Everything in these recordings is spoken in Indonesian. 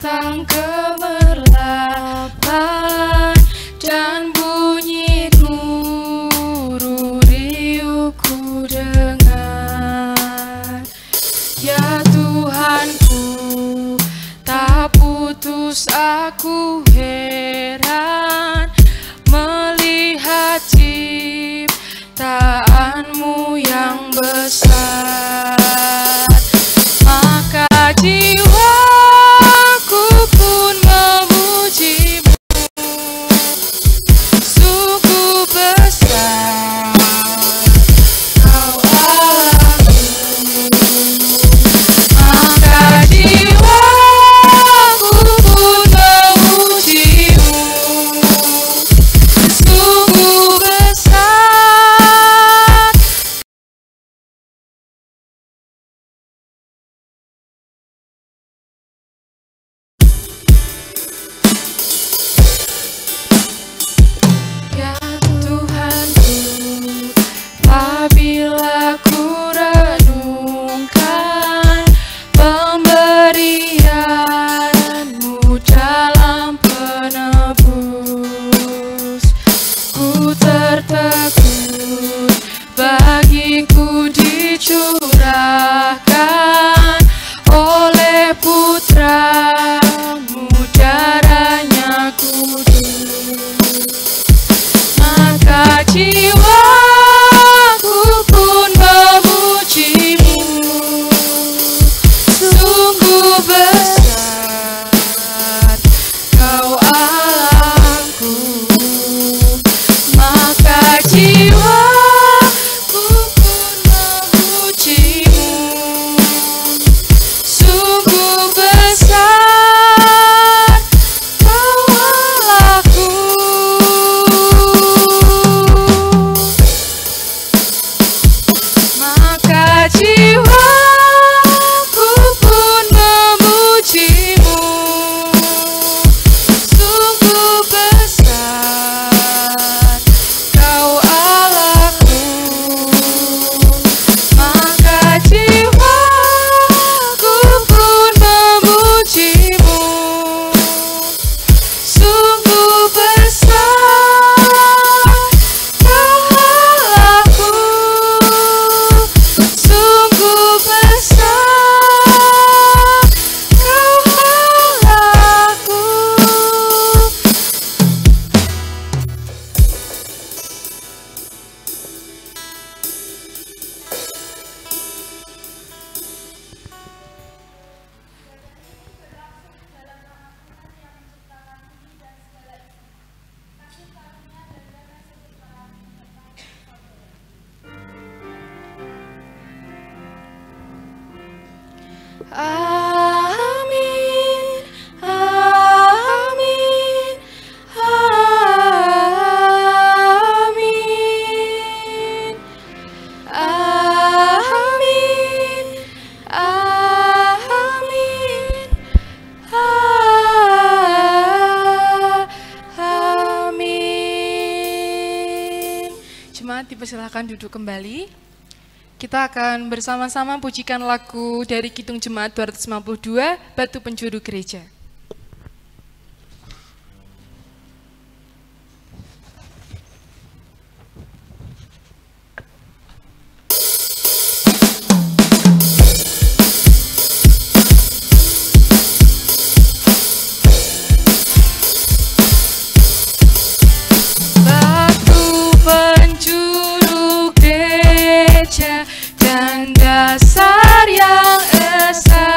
tentang gemerlapan dan bunyi guru riuhku dengar. Ya Tuhanku, tak putus aku heran melihat ciptaanmu yang besar. Maka jiwaku pun memujimu, sungguh besar Kau Allahku. Maka jiwaku pun memujimu, sungguh besar. Ya Tuhanku, apabila ku renungkan pemberianmu dalam penebus, ku tertegun bagiku dicurahkan oleh putramu, darahnya kudus. Maka jiwaku pun memujimu, sungguh besar Kau Allahku. Maka jiwaku pun memujimu, sungguh besar Kau Allahku. Maka jiwaku pun memujimu, sungguh besar Kau Allahku. Maka jiwaku pun memujimu, sungguh besar Kau Allahku. Sungguh besar Kau Allahku. Amin, amin, amin, amin, amin, amin. Jemaat dipersilakan duduk kembali. Kita akan bersama-sama pujikan lagu dari Kidung Jemaat 252, Batu Penjuru Gereja. Batu penjuru gereja dan dasar yang esa,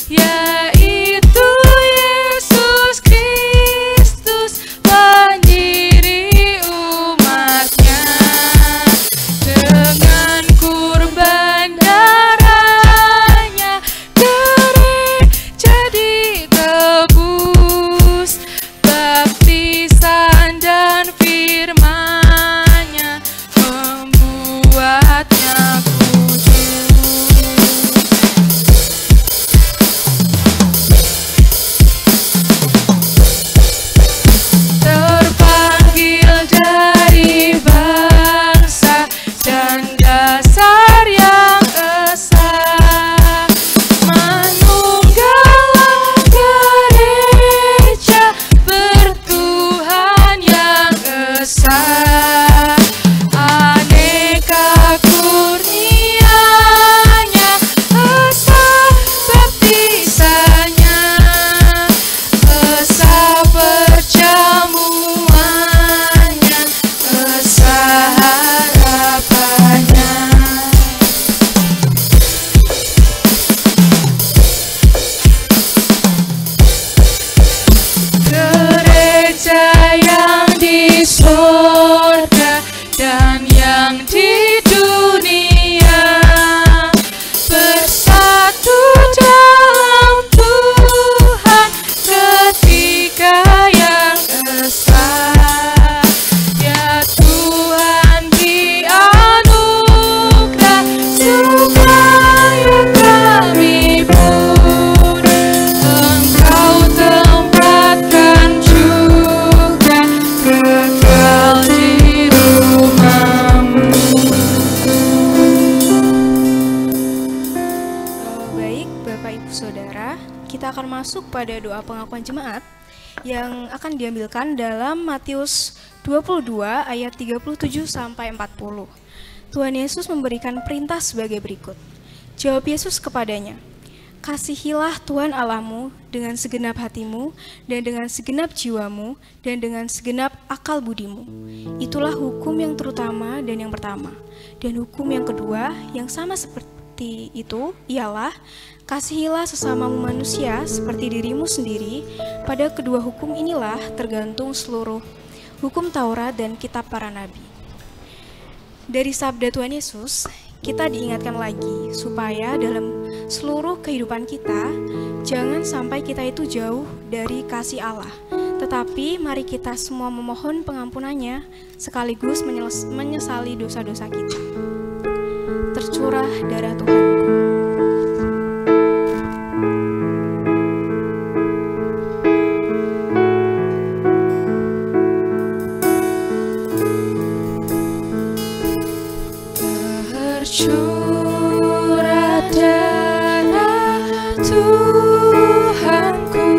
ya kita akan masuk pada doa pengakuan jemaat yang akan diambilkan dalam Matius 22 ayat 37 sampai 40. Tuhan Yesus memberikan perintah sebagai berikut. Jawab Yesus kepadanya, "Kasihilah Tuhan Allahmu dengan segenap hatimu dan dengan segenap jiwamu dan dengan segenap akal budimu. Itulah hukum yang terutama dan yang pertama. Dan hukum yang kedua yang sama seperti itu ialah kasihilah sesamamu manusia seperti dirimu sendiri. Pada kedua hukum inilah tergantung seluruh hukum Taurat dan kitab para nabi." Dari sabda Tuhan Yesus, kita diingatkan lagi supaya dalam seluruh kehidupan kita, jangan sampai kita itu jauh dari kasih Allah. Tetapi mari kita semua memohon pengampunannya sekaligus menyesali dosa-dosa kita. Tercurah darah Tuhanku. Tercurah darah Tuhanku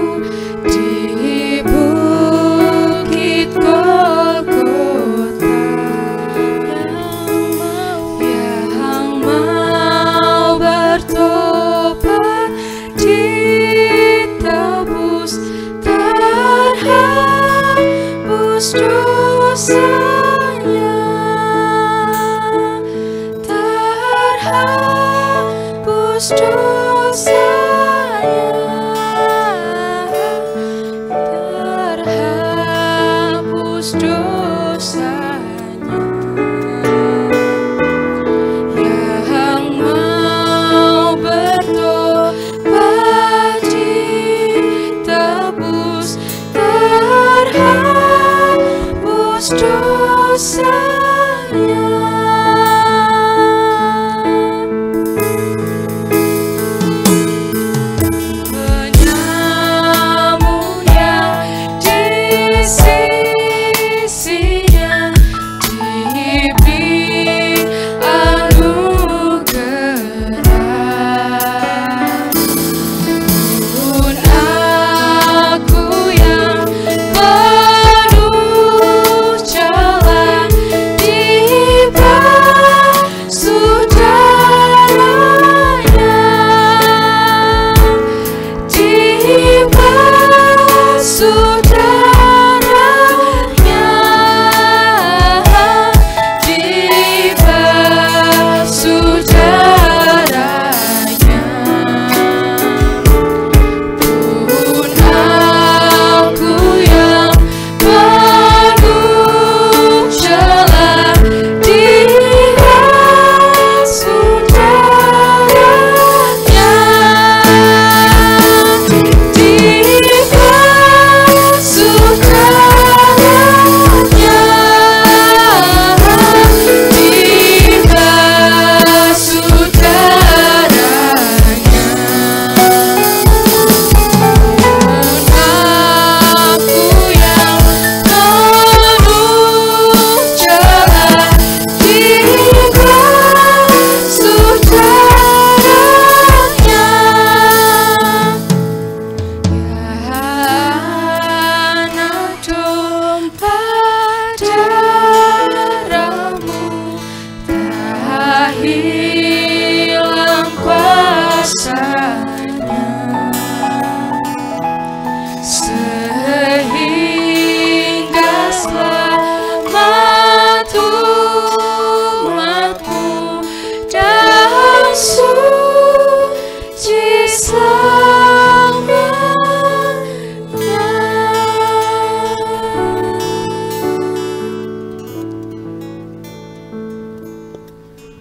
di bukit Golgota, yang mau bertobat ditebus, terhapus dosanya, terhapus dosanya, terhapus dosanya, yang mau bertobat ditebus, terhapus dosanya.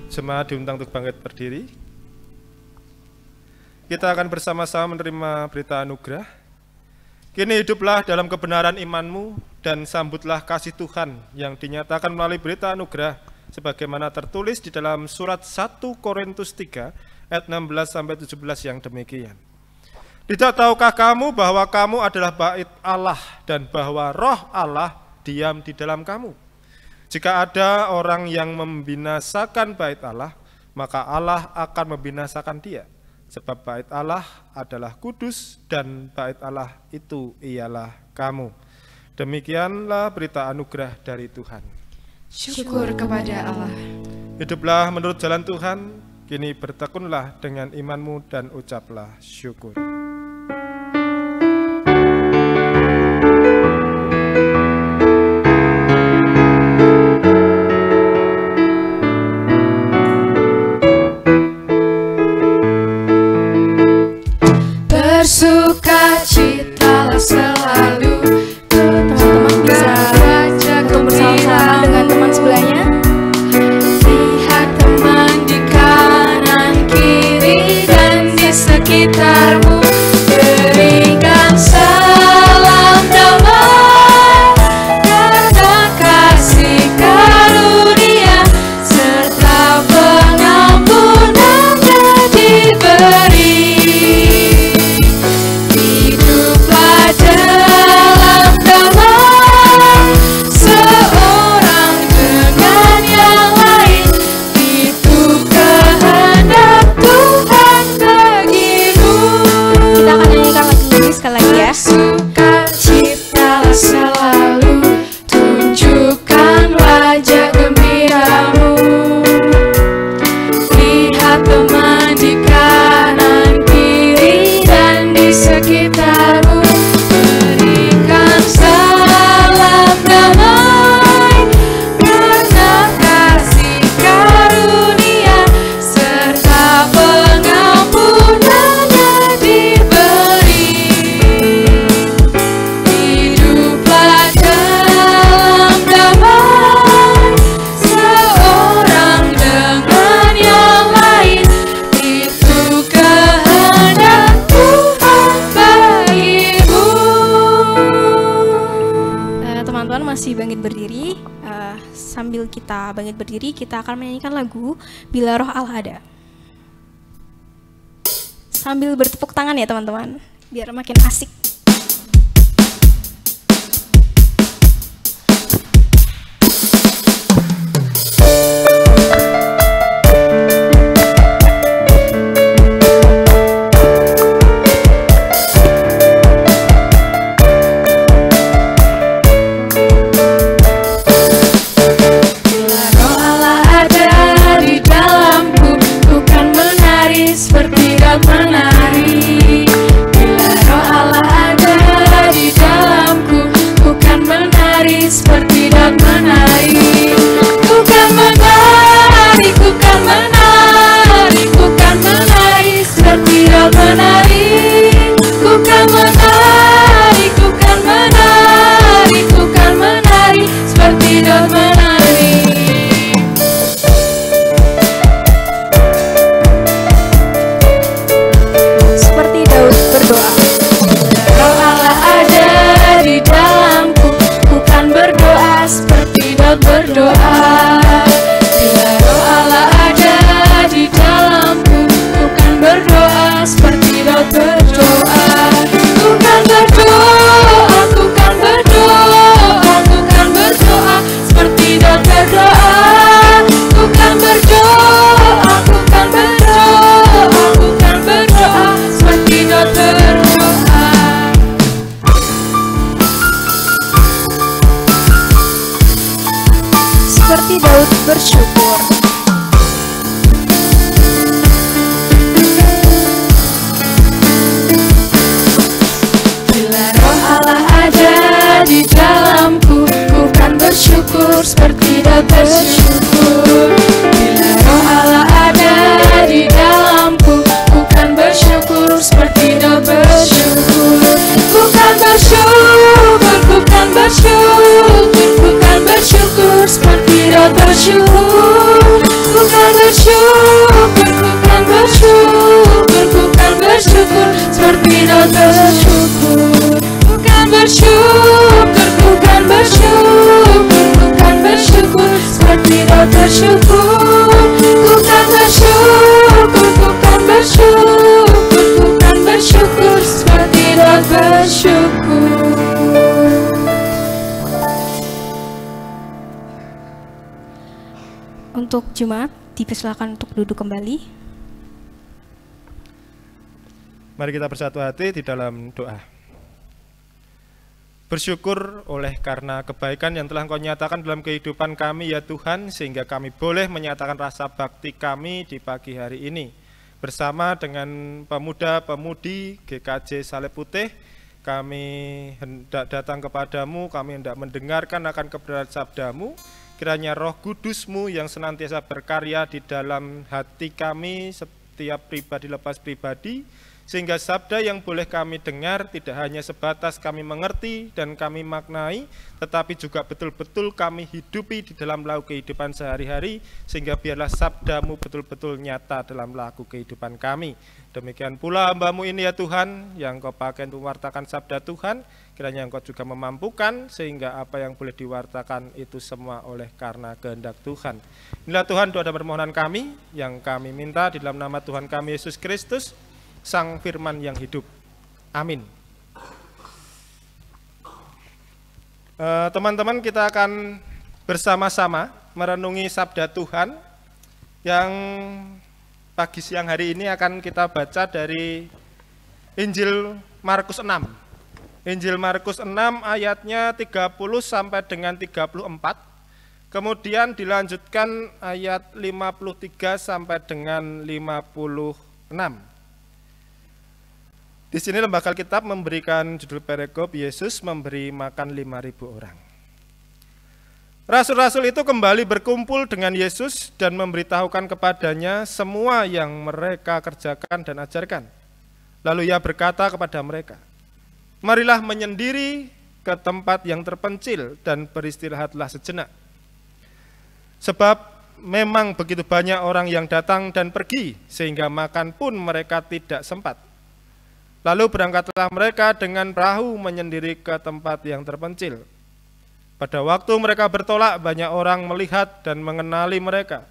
Jemaat diundang untuk bangkit berdiri. Kita akan bersama-sama menerima berita anugerah. Kini hiduplah dalam kebenaran imanmu dan sambutlah kasih Tuhan yang dinyatakan melalui berita anugerah sebagaimana tertulis di dalam surat 1 Korintus 3 ayat 16-17 yang demikian. Tidak tahukah kamu bahwa kamu adalah bait Allah dan bahwa roh Allah diam di dalam kamu? Jika ada orang yang membinasakan bait Allah, maka Allah akan membinasakan dia. Sebab bait Allah adalah kudus dan bait Allah itu ialah kamu. Demikianlah berita anugerah dari Tuhan. Syukur kepada Allah. Hiduplah menurut jalan Tuhan, kini bertekunlah dengan imanmu dan ucaplah syukur. Bersukacitalah selalu. Teman-teman bisa Baca bersama-sama dengan teman sebelahnya. Lihat teman di kanan kiri dan di sekitarmu. Berikan salam damai karena kasih karunia serta pengampunannya diberi. Hiduplah dalam damai seorang dengan yang lain. Itu kehendak Tuhan bagimu. Kita akan nyanyikan lagu ini sekali lagi ya. Bersukacitalah selalu, tunjukkan wajah gembiramu. Lihat teman di kanan kiri dan di sekitarmu. Berikan salam damai karena kasih karunia serta pengampunannya diberi. Hiduplah dalam damai seorang dengan yang lain. Itu kehendak Tuhan bagimu. Teman-teman masih bangkit berdiri. Sambil kita bangkit berdiri, kita akan menyanyikan lagu Bila Roh Allah Ada. Sambil bertepuk tangan ya teman-teman, biar makin asik. Bila Roh Allah ada di dalamku, ku kan menari seperti daun menari. Bila Roh Allah ada di dalamku, ku kan menari seperti daun menari. Ku kan menari, ku kan menari, ku kan menari seperti daun menari. Ku kan menari, ku kan menari, ku kan menari seperti daun menari. Seperti Daud berdoa. Roh Allah ada di dalamku, ku kan berdoa seperti Daud berdoa. Bila Roh Allah ada di dalamku, ku kan berdoa seperti Daud berdoa. Ku kan berdoa, ku kan berdoa, ku kan berdoa seperti Daud berdoa. Ku kan berdoa, ku kan berdoa, ku kan berdoa seperti Daud berdoa. Seperti Daud bersyukur. Bila Roh Allah ada di dalamku, ku kan bersyukur seperti Daud bersyukur. Bila Roh Allah ada di dalamku, ku kan bersyukur seperti Daud bersyukur. Ku kan bersyukur, ku kan bersyukur, ku kan bersyukur seperti Daud bersyukur. Ku kan bersyukur, ku kan bersyukur, ku kan bersyukur seperti Daud bersyukur. Ku kan bersyukur, ku kan bersyukur, ku kan bersyukur seperti Daud bersyukur. Ku kan bersyukur, ku kan bersyukur, ku kan bersyukur seperti Daud bersyukur. Untuk jemaat, dipersilakan untuk duduk kembali. Mari kita bersatu hati di dalam doa. Bersyukur oleh karena kebaikan yang telah Engkau nyatakan dalam kehidupan kami ya Tuhan, sehingga kami boleh menyatakan rasa bakti kami di pagi hari ini. Bersama dengan pemuda-pemudi GKJ Salib Putih, kami hendak datang kepadamu, kami hendak mendengarkan akan kebenaran sabdamu. Kiranya Roh Kudus-Mu yang senantiasa berkarya di dalam hati kami, setiap pribadi lepas pribadi, sehingga sabda yang boleh kami dengar tidak hanya sebatas kami mengerti dan kami maknai, tetapi juga betul-betul kami hidupi di dalam laku kehidupan sehari-hari, sehingga biarlah sabdamu betul-betul nyata dalam laku kehidupan kami. Demikian pula hamba-Mu ini ya Tuhan, yang Kau pakai untuk mewartakan sabda Tuhan, kiranya Engkau juga memampukan, sehingga apa yang boleh diwartakan itu semua oleh karena kehendak Tuhan. Inilah Tuhan doa dan permohonan kami, yang kami minta di dalam nama Tuhan kami Yesus Kristus, Sang Firman yang hidup. Amin. Teman-teman, kita akan bersama-sama merenungi sabda Tuhan yang pagi siang hari ini akan kita baca dari Injil Markus 6. Injil Markus 6 ayatnya 30 sampai dengan 34. Kemudian dilanjutkan ayat 53 sampai dengan 56. Di sini Lembaga Alkitab memberikan judul perikop Yesus memberi makan 5.000 orang. Rasul-rasul itu kembali berkumpul dengan Yesus dan memberitahukan kepadanya semua yang mereka kerjakan dan ajarkan. Lalu ia berkata kepada mereka, marilah menyendiri ke tempat yang terpencil dan beristirahatlah sejenak. Sebab memang begitu banyak orang yang datang dan pergi, sehingga makan pun mereka tidak sempat. Lalu berangkatlah mereka dengan perahu menyendiri ke tempat yang terpencil. Pada waktu mereka bertolak, banyak orang melihat dan mengenali mereka.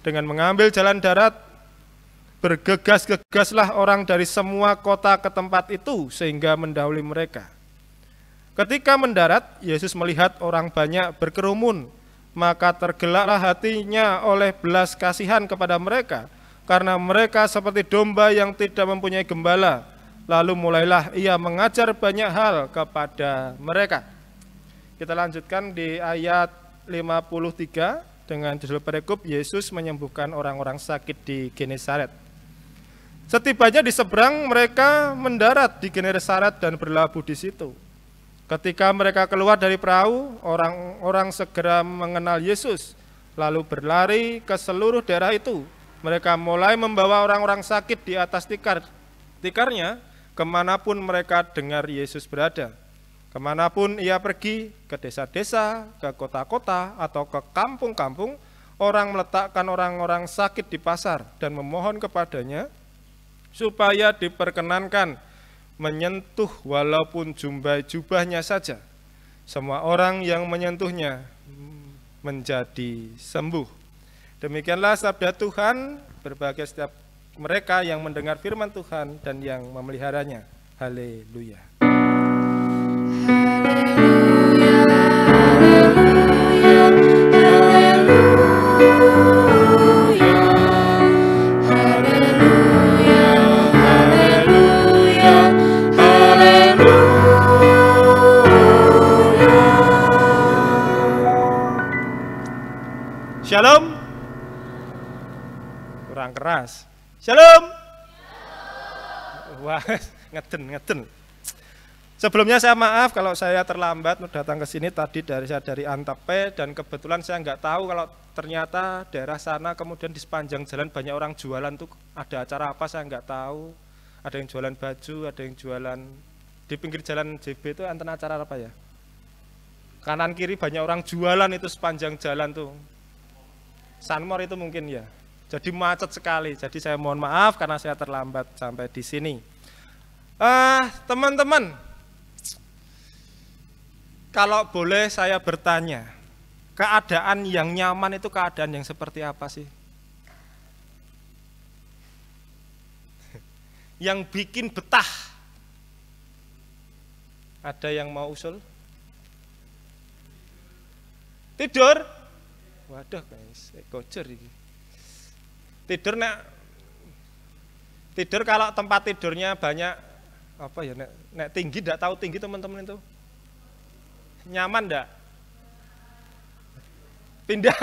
Dengan mengambil jalan darat, bergegas-gegaslah orang dari semua kota ke tempat itu, sehingga mendahului mereka. Ketika mendarat, Yesus melihat orang banyak berkerumun, maka tergeraklah hatinya oleh belas kasihan kepada mereka, karena mereka seperti domba yang tidak mempunyai gembala. Lalu mulailah ia mengajar banyak hal kepada mereka. Kita lanjutkan di ayat 53 dengan judul perikop Yesus menyembuhkan orang-orang sakit di Genesaret. Setibanya di seberang, mereka mendarat di Genesaret dan berlabuh di situ. Ketika mereka keluar dari perahu, orang-orang segera mengenal Yesus, lalu berlari ke seluruh daerah itu. Mereka mulai membawa orang-orang sakit di atas tikarnya, kemanapun mereka dengar Yesus berada. Kemanapun ia pergi, ke desa-desa, ke kota-kota, atau ke kampung-kampung, orang meletakkan orang-orang sakit di pasar dan memohon kepadanya supaya diperkenankan menyentuh walaupun jubahnya saja. Semua orang yang menyentuhnya menjadi sembuh. Demikianlah sabda Tuhan. Berbahagia setiap mereka yang mendengar firman Tuhan dan yang memeliharanya. Haleluya. Shalom. Kurang keras. Shalom. Wah, ngeden. Sebelumnya saya maaf kalau saya terlambat datang ke sini tadi dari Antepe, dan kebetulan saya nggak tahu kalau ternyata daerah sana kemudian di sepanjang jalan banyak orang jualan tuh, ada acara apa saya nggak tahu. Ada yang jualan baju, ada yang jualan di pinggir jalan JB itu antara acara apa ya? Kanan kiri banyak orang jualan itu sepanjang jalan tuh. Sanmor itu mungkin ya. Jadi macet sekali. Jadi saya mohon maaf karena saya terlambat sampai di sini. Teman-teman, kalau boleh saya bertanya, keadaan yang nyaman itu keadaan yang seperti apa sih? Yang bikin betah. Ada yang mau usul? Tidur? Waduh guys, kocer ini. Tidur kalau tempat tidurnya banyak apa ya, nek tinggi, enggak tahu tinggi teman-teman itu. Nyaman enggak? Pindah.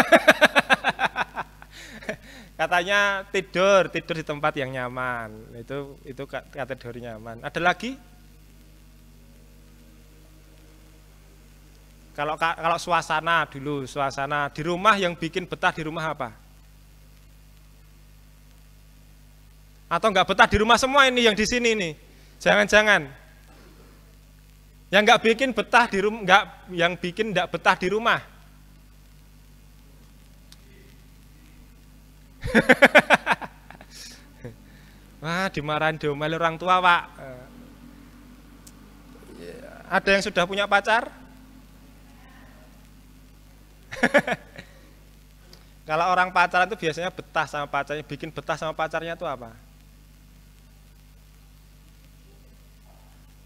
Katanya tidur di tempat yang nyaman. Itu kategori nyaman. Ada lagi? Kalau suasana dulu, suasana di rumah yang bikin betah di rumah apa? Atau enggak betah di rumah semua ini yang di sini nih? Jangan-jangan yang enggak bikin betah di rumah, yang bikin enggak betah di rumah. Wah, dimarahin diomelin orang tua, Pak. Ada yang sudah punya pacar? Kalau orang pacaran itu biasanya betah sama pacarnya, bikin betah sama pacarnya itu apa?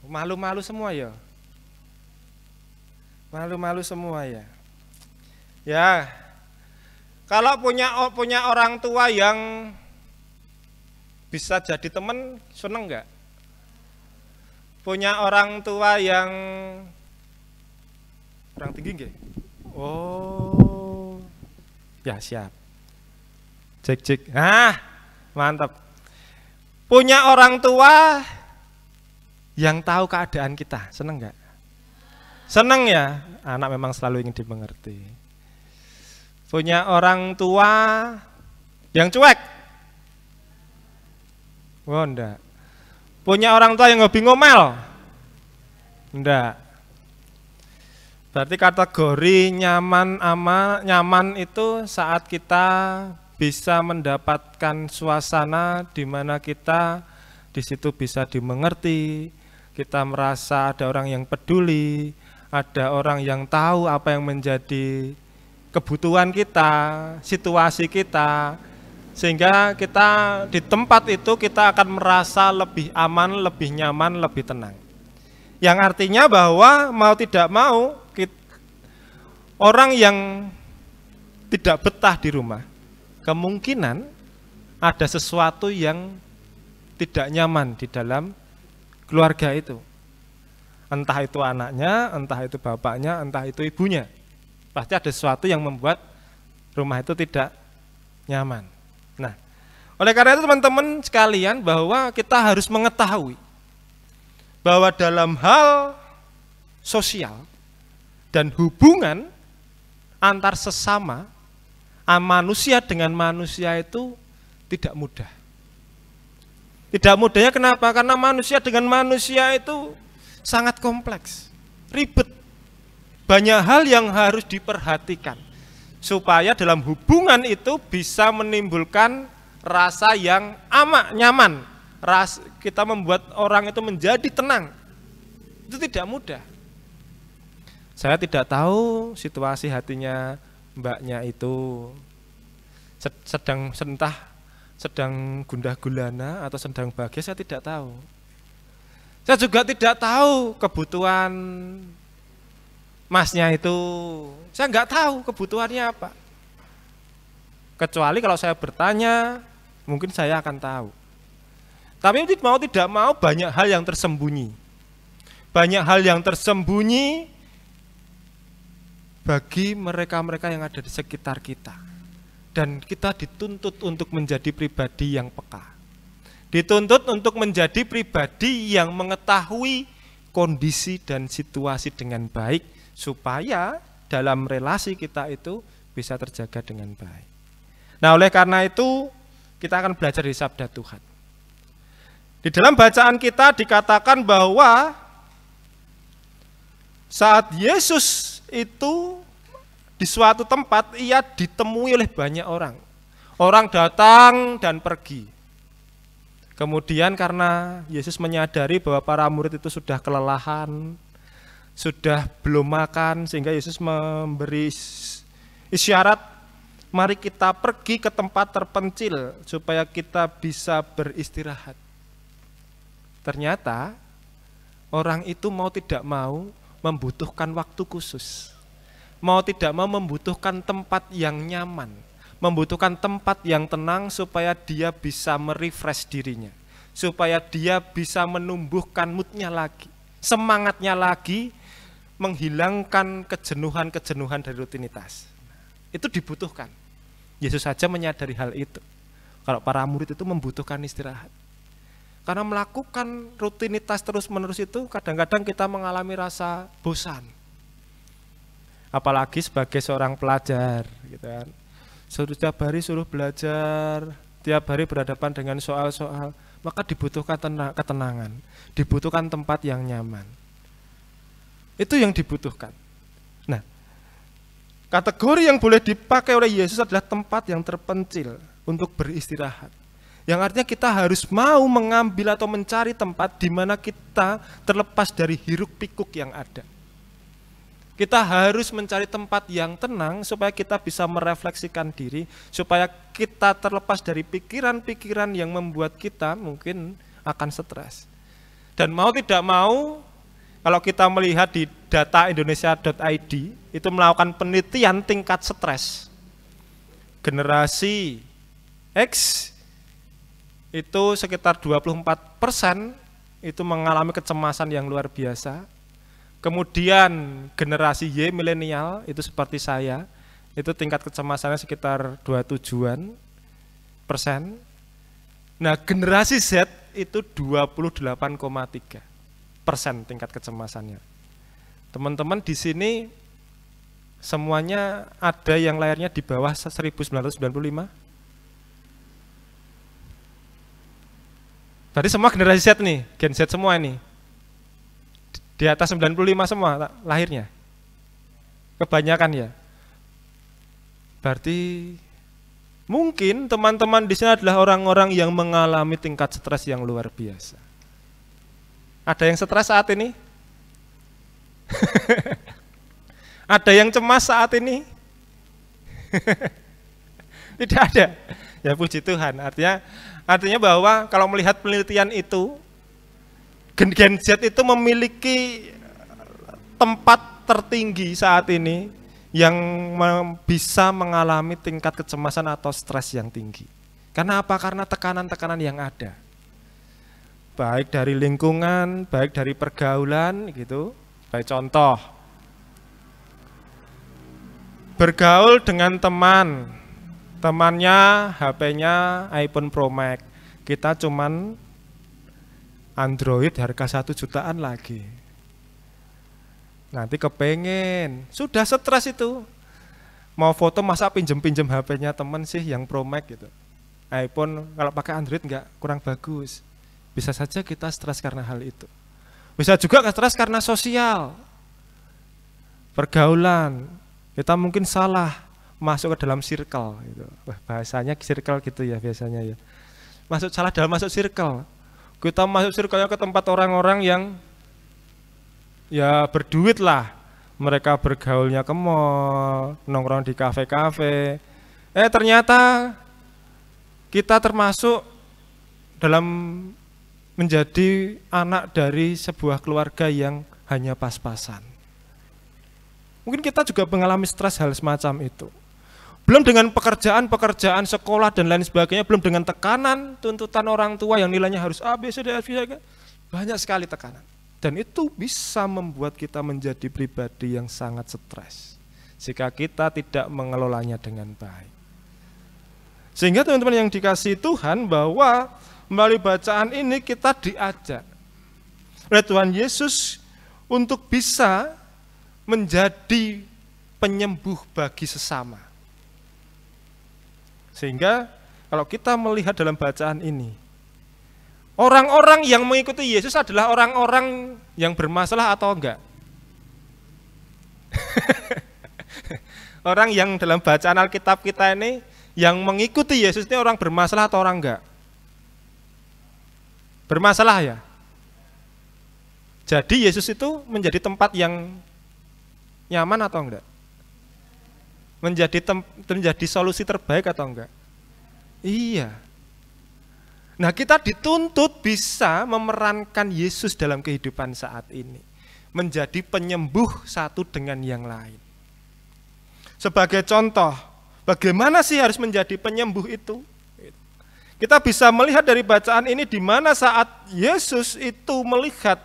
Malu-malu semua ya. Malu-malu semua ya. Ya. Kalau punya orang tua yang bisa jadi teman, seneng nggak? Punya orang tua yang orang tinggi nggak? Oh, ya siap. Cek. Mantap. Punya orang tua yang tahu keadaan kita, seneng nggak? Seneng ya, anak memang selalu ingin dimengerti. Punya orang tua yang cuek? Oh enggak. Punya orang tua yang hobi ngomel? Enggak. Berarti kategori nyaman itu saat kita bisa mendapatkan suasana di mana kita di situ bisa dimengerti, kita merasa ada orang yang peduli, ada orang yang tahu apa yang menjadi kebutuhan kita, situasi kita, sehingga kita di tempat itu kita akan merasa lebih aman, lebih nyaman, lebih tenang. Yang artinya bahwa mau tidak mau orang yang tidak betah di rumah, kemungkinan ada sesuatu yang tidak nyaman di dalam keluarga itu. Entah itu anaknya, entah itu bapaknya, entah itu ibunya. Pasti ada sesuatu yang membuat rumah itu tidak nyaman. Nah, oleh karena itu teman-teman sekalian bahwa kita harus mengetahui bahwa dalam hal sosial dan hubungan antar sesama, manusia dengan manusia itu tidak mudah. Tidak mudahnya kenapa? Karena manusia dengan manusia itu sangat kompleks, ribet. Banyak hal yang harus diperhatikan supaya dalam hubungan itu bisa menimbulkan rasa yang nyaman. Kita membuat orang itu menjadi tenang. Itu tidak mudah. Saya tidak tahu situasi hatinya mbaknya itu sedang gundah gulana atau sedang bahagia, saya tidak tahu. Saya juga tidak tahu kebutuhan masnya itu, saya nggak tahu kebutuhannya apa. Kecuali kalau saya bertanya, mungkin saya akan tahu. Tapi mau tidak mau banyak hal yang tersembunyi. Banyak hal yang tersembunyi bagi mereka-mereka yang ada di sekitar kita. Dan kita dituntut untuk menjadi pribadi yang peka. Dituntut untuk menjadi pribadi yang mengetahui kondisi dan situasi dengan baik, supaya dalam relasi kita itu bisa terjaga dengan baik. Nah, oleh karena itu kita akan belajar dari sabda Tuhan. Di dalam bacaan kita dikatakan bahwa saat Yesus itu di suatu tempat, ia ditemui oleh banyak orang. Orang datang dan pergi. Kemudian karena Yesus menyadari bahwa para murid itu sudah kelelahan, sudah belum makan, sehingga Yesus memberi isyarat, mari kita pergi ke tempat terpencil supaya kita bisa beristirahat. Ternyata orang itu mau tidak mau membutuhkan waktu khusus. Mau tidak mau membutuhkan tempat yang nyaman, membutuhkan tempat yang tenang supaya dia bisa merefresh dirinya, supaya dia bisa menumbuhkan moodnya lagi, semangatnya lagi, menghilangkan kejenuhan-kejenuhan dari rutinitas. Itu dibutuhkan. Yesus saja menyadari hal itu. Kalau para murid itu membutuhkan istirahat. Karena melakukan rutinitas terus-menerus itu kadang-kadang kita mengalami rasa bosan. Apalagi sebagai seorang pelajar, gitu kan. Setiap hari suruh belajar, tiap hari berhadapan dengan soal-soal, maka dibutuhkan ketenangan, dibutuhkan tempat yang nyaman. Itu yang dibutuhkan. Nah, kategori yang boleh dipakai oleh Yesus adalah tempat yang terpencil untuk beristirahat. Yang artinya kita harus mau mengambil atau mencari tempat di mana kita terlepas dari hiruk pikuk yang ada. Kita harus mencari tempat yang tenang supaya kita bisa merefleksikan diri, supaya kita terlepas dari pikiran-pikiran yang membuat kita mungkin akan stres. Dan mau tidak mau, kalau kita melihat di data indonesia.id, itu melakukan penelitian tingkat stres. Generasi X itu sekitar 24% itu mengalami kecemasan yang luar biasa. Kemudian generasi Y milenial itu seperti saya, itu tingkat kecemasannya sekitar 27%. Nah, generasi Z itu 28,3% tingkat kecemasannya. Teman-teman di sini semuanya ada yang lahirnya di bawah 1995? Berarti semua generasi Z nih, Gen Z semua ini. Di atas 95 semua lahirnya. Kebanyakan ya. Berarti mungkin teman-teman di sini adalah orang-orang yang mengalami tingkat stres yang luar biasa. Ada yang stres saat ini? Ada yang cemas saat ini? Tidak ada. Ya puji Tuhan. Artinya bahwa kalau melihat penelitian itu, Gen Z itu memiliki tempat tertinggi saat ini yang bisa mengalami tingkat kecemasan atau stres yang tinggi. Karena apa? Karena tekanan-tekanan yang ada. Baik dari lingkungan, baik dari pergaulan gitu. Baik contoh, bergaul dengan temannya HP-nya iPhone Pro Max, kita cuman Android harga 1 jutaan lagi. Nanti kepengen, sudah stres itu. Mau foto masa pinjem-pinjem HP-nya temen sih yang Pro Max gitu. iPhone kalau pakai Android enggak, kurang bagus. Bisa saja kita stres karena hal itu. Bisa juga stres karena sosial, pergaulan. Kita mungkin salah masuk ke dalam circle gitu. Bahasanya circle gitu ya biasanya ya. Salah dalam masuk circle. Kita masuk circle ke tempat orang-orang yang ya berduit lah. Mereka bergaulnya ke mall, nongkrong di kafe-kafe. Ternyata kita termasuk dalam menjadi anak dari sebuah keluarga yang hanya pas-pasan. Mungkin kita juga mengalami stres hal semacam itu. Belum dengan pekerjaan sekolah dan lain sebagainya, belum dengan tekanan, tuntutan orang tua yang nilainya harus A, B, C, D, F, G, banyak sekali tekanan. Dan itu bisa membuat kita menjadi pribadi yang sangat stres jika kita tidak mengelolanya dengan baik. Sehingga teman-teman yang dikasihi Tuhan, bahwa melalui bacaan ini kita diajak oleh Tuhan Yesus untuk bisa menjadi penyembuh bagi sesama. Sehingga kalau kita melihat dalam bacaan ini, orang-orang yang mengikuti Yesus adalah orang-orang yang bermasalah atau enggak? Orang yang dalam bacaan Alkitab kita ini yang mengikuti Yesus ini orang bermasalah atau orang enggak? Bermasalah ya. Jadi Yesus itu menjadi tempat yang nyaman atau enggak? Menjadi solusi terbaik atau enggak? Iya. Nah, kita dituntut bisa memerankan Yesus dalam kehidupan saat ini, menjadi penyembuh satu dengan yang lain. Sebagai contoh, bagaimana sih harus menjadi penyembuh itu? Kita bisa melihat dari bacaan ini di mana saat Yesus itu melihat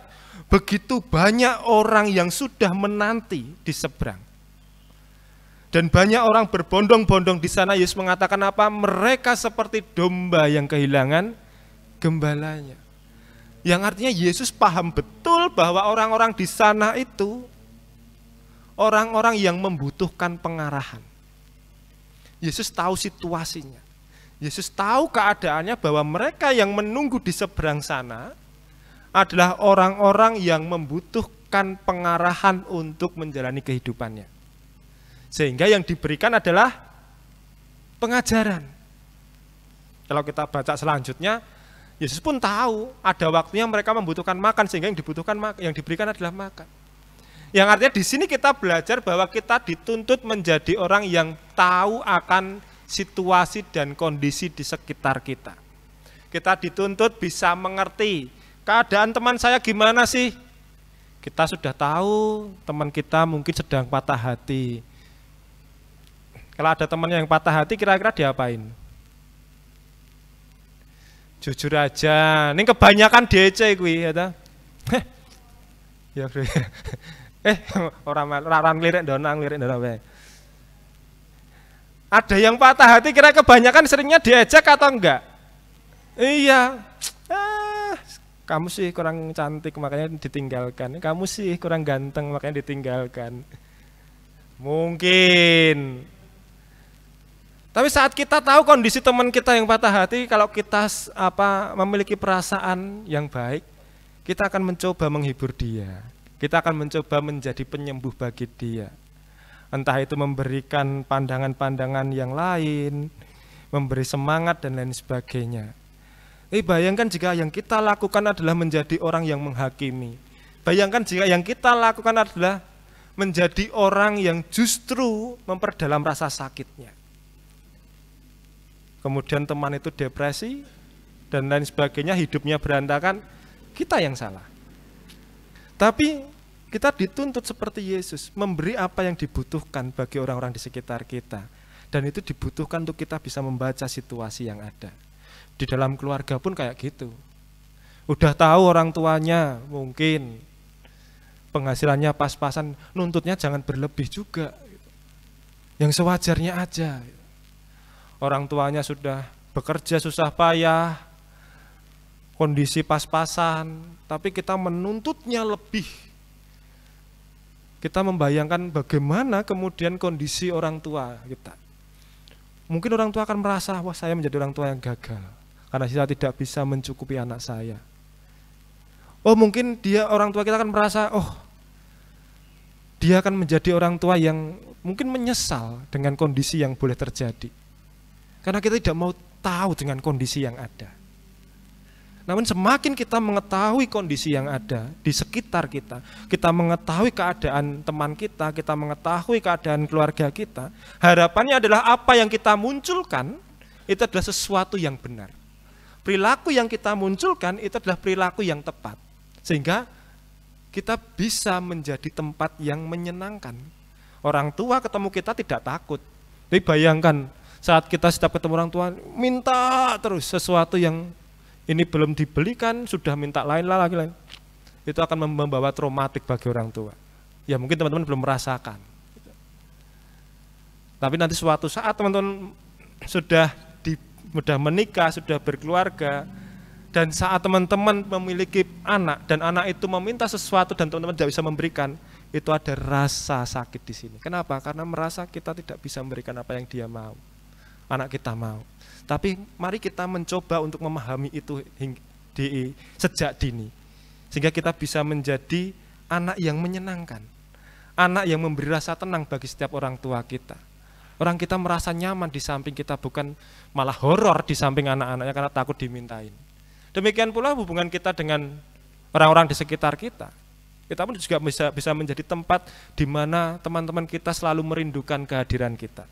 begitu banyak orang yang sudah menanti di seberang. Dan banyak orang berbondong-bondong di sana. Yesus mengatakan apa? Mereka seperti domba yang kehilangan gembalanya. Yang artinya Yesus paham betul bahwa orang-orang di sana itu orang-orang yang membutuhkan pengarahan. Yesus tahu situasinya. Yesus tahu keadaannya bahwa mereka yang menunggu di seberang sana adalah orang-orang yang membutuhkan pengarahan untuk menjalani kehidupannya. Sehingga yang diberikan adalah pengajaran. Kalau kita baca selanjutnya, Yesus pun tahu ada waktunya mereka membutuhkan makan, sehingga yang diberikan adalah makan. Yang artinya di sini kita belajar bahwa kita dituntut menjadi orang yang tahu akan situasi dan kondisi di sekitar kita. Kita dituntut bisa mengerti keadaan teman saya gimana sih. Kita sudah tahu teman kita mungkin sedang patah hati. Kalau ada teman yang patah hati, kira-kira diapain? Jujur aja, ini kebanyakan DC gue, ya. Ya, orang lirik donang. Ada yang patah hati, kira kebanyakan seringnya diajak atau enggak? Iya. Kamu sih kurang cantik makanya ditinggalkan. Kamu sih kurang ganteng makanya ditinggalkan. Mungkin. Tapi saat kita tahu kondisi teman kita yang patah hati, kalau kita memiliki perasaan yang baik, kita akan mencoba menghibur dia. Kita akan mencoba menjadi penyembuh bagi dia. Entah itu memberikan pandangan-pandangan yang lain, memberi semangat dan lain sebagainya. Bayangkan jika yang kita lakukan adalah menjadi orang yang menghakimi. Bayangkan jika yang kita lakukan adalah menjadi orang yang justru memperdalam rasa sakitnya. Kemudian teman itu depresi dan lain sebagainya, hidupnya berantakan, kita yang salah. Tapi kita dituntut seperti Yesus, memberi apa yang dibutuhkan bagi orang-orang di sekitar kita. Dan itu dibutuhkan untuk kita bisa membaca situasi yang ada. Di dalam keluarga pun kayak gitu. Udah tahu orang tuanya mungkin penghasilannya pas-pasan, nuntutnya jangan berlebih juga. Yang sewajarnya aja. Orang tuanya sudah bekerja susah payah, kondisi pas-pasan, tapi kita menuntutnya lebih. Kita membayangkan bagaimana kemudian kondisi orang tua kita. Mungkin orang tua akan merasa, wah saya menjadi orang tua yang gagal, karena saya tidak bisa mencukupi anak saya. Oh mungkin orang tua kita akan merasa, oh dia akan menjadi orang tua yang mungkin menyesal dengan kondisi yang boleh terjadi. Karena kita tidak mau tahu dengan kondisi yang ada. Namun semakin kita mengetahui kondisi yang ada di sekitar kita, kita mengetahui keadaan teman kita mengetahui keadaan keluarga kita, harapannya adalah apa yang kita munculkan itu adalah sesuatu yang benar. Perilaku yang kita munculkan itu adalah perilaku yang tepat. Sehingga kita bisa menjadi tempat yang menyenangkan. Orang tua ketemu kita tidak takut. Tapi bayangkan, saat kita setiap ketemu orang tua, minta terus sesuatu yang ini belum dibelikan, sudah minta lain. Itu akan membawa traumatik bagi orang tua. Ya mungkin teman-teman belum merasakan. Tapi nanti suatu saat teman-teman sudah menikah, sudah berkeluarga, dan saat teman-teman memiliki anak, dan anak itu meminta sesuatu dan teman-teman tidak bisa memberikan, itu ada rasa sakit di sini. Kenapa? Karena merasa kita tidak bisa memberikan apa yang dia mau. Anak kita mau. Tapi mari kita mencoba untuk memahami itu sejak dini. Sehingga kita bisa menjadi anak yang menyenangkan. Anak yang memberi rasa tenang bagi setiap orang tua kita. Orang kita merasa nyaman di samping kita, bukan malah horor di samping anak-anaknya karena takut dimintain. Demikian pula hubungan kita dengan orang-orang di sekitar kita. Kita pun juga bisa menjadi tempat di mana teman-teman kita selalu merindukan kehadiran kita.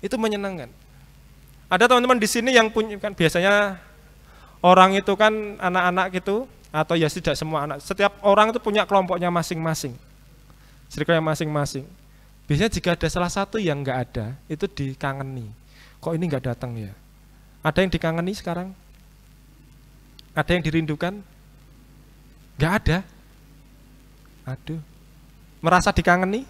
Itu menyenangkan. Ada teman-teman di sini yang punya, kan biasanya orang itu kan anak-anak gitu, atau ya tidak semua anak. Setiap orang itu punya kelompoknya masing-masing, circle-nya masing-masing. Biasanya jika ada salah satu yang nggak ada, itu dikangeni. Kok ini nggak datang ya? Ada yang dikangeni sekarang? Ada yang dirindukan? Nggak ada. Aduh. Merasa dikangeni?